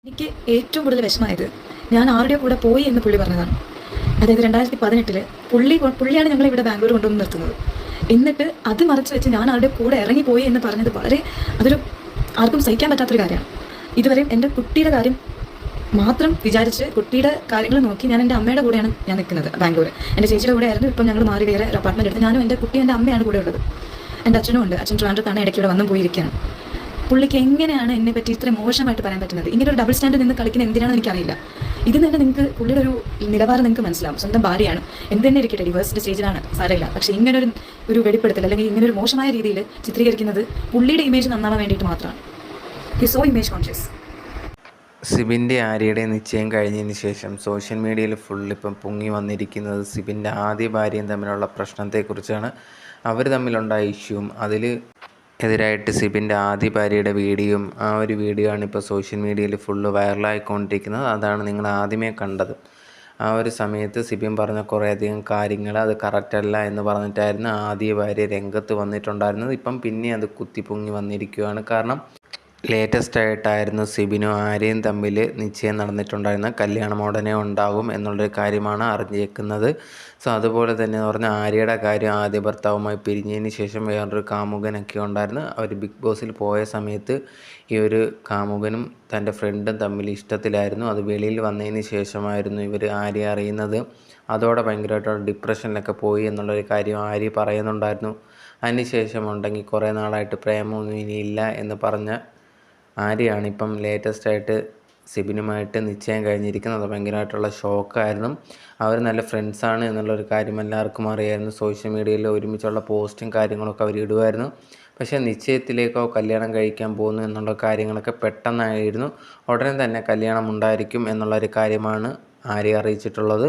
എനിക്ക് ഏറ്റവും കൂടുതൽ വിഷമായത് ഞാൻ ആരുടെയോ കൂടെ പോയി എന്ന് പുള്ളി പറഞ്ഞതാണ്. അതായത് 2018 പുള്ളിയാണ് ഞങ്ങളെ ഇവിടെ ബാംഗ്ലൂർ കൊണ്ടുവന്ന് നിർത്തുന്നത്. എന്നിട്ട് അത് മറച്ചു വെച്ച് ഞാൻ ആരുടെ കൂടെ ഇറങ്ങിപ്പോയി എന്ന് പറഞ്ഞത് അതൊരു ആർക്കും സഹിക്കാൻ പറ്റാത്തൊരു കാര്യമാണ്. ഇതുവരെയും എൻ്റെ കുട്ടിയുടെ കാര്യം മാത്രം വിചാരിച്ച് കുട്ടിയുടെ കാര്യങ്ങൾ നോക്കി ഞാൻ എൻ്റെ അമ്മയുടെ കൂടെയാണ് ഞാൻ നിൽക്കുന്നത് ബാംഗ്ലൂർ. എൻ്റെ ചേച്ചിയുടെ കൂടെ ആയിരുന്നു. ഇപ്പം ഞങ്ങൾ മാറി വേറെ ഒരു അപ്പാർട്ട്മെൻറ്റ് എടുത്ത് ഞാനും എൻ്റെ കുട്ടി എൻ്റെ അമ്മയാണ് കൂടെ ഉള്ളത്. എൻ്റെ അച്ഛനും ഉണ്ട്. അച്ഛൻ ട്രിവാൻഡ്രത്താണ് ഇടയ്ക്ക് ഇവിടെ വന്നും പോയിരിക്കുകയാണ്. പുള്ളിക്ക് എങ്ങനെയാണ് എന്നെ പറ്റി ഇത്ര മോശമായിട്ട് പറയാൻ പറ്റുന്നത്? ഇങ്ങനെ ഒരു ഡബിൾ സ്റ്റാൻഡ് നിന്ന് കളിക്കുന്ന എന്തിനാണെന്ന് എനിക്കറിയില്ല. ഇത് തന്നെ നിങ്ങൾക്ക് പുള്ളിയുടെ ഒരു നിലവാരം നിങ്ങൾക്ക് മനസ്സിലാവും. സ്വന്തം ഭാര്യയാണ്, എന്ത് തന്നെ ഇരിക്കട്ടെ, ഡിവേഴ്സിൻ്റെ സ്റ്റേജിലാണ്, സാരമില്ല. പക്ഷേ ഇങ്ങനെ ഒരു വെളിപ്പെടുത്തൽ അല്ലെങ്കിൽ ഇങ്ങനെ ഒരു മോശമായ രീതിയിൽ ചിത്രീകരിക്കുന്നത് പുള്ളിയുടെ ഇമേജ് നന്നാവാൻ വേണ്ടിയിട്ട് മാത്രമാണ്. He so image conscious. സിബിൻ്റെ ആര്യയുടെ നിശ്ചയം കഴിഞ്ഞതിന് ശേഷം സോഷ്യൽ മീഡിയയിൽ ഇപ്പം പൊങ്ങി വന്നിരിക്കുന്നത് സിബിൻ്റെ ആദ്യ ഭാര്യയും തമ്മിലുള്ള പ്രശ്നത്തെക്കുറിച്ചാണ്. അവർ തമ്മിലുണ്ടായ ഇഷ്യൂവും എതിരായിട്ട് സിബിൻ്റെ ആദ്യ ഭാര്യയുടെ വീഡിയോയും ഒരു വീഡിയോ ആണ് ഇപ്പോൾ സോഷ്യൽ മീഡിയയിൽ വൈറലായിക്കൊണ്ടിരിക്കുന്നത്. അതാണ് നിങ്ങൾ ആദ്യമേ കണ്ടത്. ആ ഒരു സമയത്ത് സിബിൻ പറഞ്ഞ കുറേയധികം കാര്യങ്ങൾ അത് കറക്റ്റല്ല എന്ന് പറഞ്ഞിട്ടായിരുന്നു ആദ്യ ഭാര്യ രംഗത്ത് വന്നിട്ടുണ്ടായിരുന്നത്. ഇപ്പം പിന്നെ അത് കുത്തിപ്പൊങ്ങി വന്നിരിക്കുകയാണ്. കാരണം ലേറ്റസ്റ്റ് ആയിട്ടായിരുന്നു സിബിനും ആര്യയും തമ്മിൽ നിശ്ചയം നടന്നിട്ടുണ്ടായിരുന്നത്. കല്യാണം ഉടനെ ഉണ്ടാകും എന്നുള്ളൊരു കാര്യമാണ് അറിഞ്ഞേക്കുന്നത്. സോ അതുപോലെ തന്നെ എന്ന് പറഞ്ഞാൽ ആര്യയുടെ കാര്യം ആദ്യ ഭർത്താവുമായി പിരിഞ്ഞതിന് ശേഷം വേറൊരു കാമുകനൊക്കെ ഉണ്ടായിരുന്നു. അവർ ബിഗ് ബോസിൽ പോയ സമയത്ത് ഈ ഒരു കാമുകനും തൻ്റെ ഫ്രണ്ടും തമ്മിൽ ഇഷ്ടത്തിലായിരുന്നു. അത് വെളിയിൽ വന്നതിന് ശേഷമായിരുന്നു ഇവർ ആര്യ അറിയുന്നത്. അതോടെ ഭയങ്കരമായിട്ടുള്ള ഡിപ്രഷനിലൊക്കെ പോയി എന്നുള്ളൊരു കാര്യം ആര്യ പറയുന്നുണ്ടായിരുന്നു. അതിനുശേഷം ഉണ്ടെങ്കിൽ കുറേ നാളായിട്ട് പ്രേമമൊന്നും ഇനിയില്ല എന്ന് പറഞ്ഞ ആര്യയാണ് ഇപ്പം ലേറ്റസ്റ്റായിട്ട് സിബിനുമായിട്ട് നിശ്ചയം കഴിഞ്ഞിരിക്കുന്നത്. ഭയങ്കരമായിട്ടുള്ള ഷോക്കായിരുന്നു. അവർ നല്ല ഫ്രണ്ട്സാണ് എന്നുള്ളൊരു കാര്യം എല്ലാവർക്കും അറിയായിരുന്നു. സോഷ്യൽ മീഡിയയിൽ ഒരുമിച്ചുള്ള പോസ്റ്റും കാര്യങ്ങളൊക്കെ അവർ ഇടുമായിരുന്നു. പക്ഷേ നിശ്ചയത്തിലേക്കോ കല്യാണം കഴിക്കാൻ പോകുന്നു എന്നുള്ള കാര്യങ്ങളൊക്കെ പെട്ടെന്നായിരുന്നു. ഉടനെ തന്നെ കല്യാണം ഉണ്ടായിരിക്കും എന്നുള്ളൊരു കാര്യമാണ് ആര്യ അറിയിച്ചിട്ടുള്ളത്.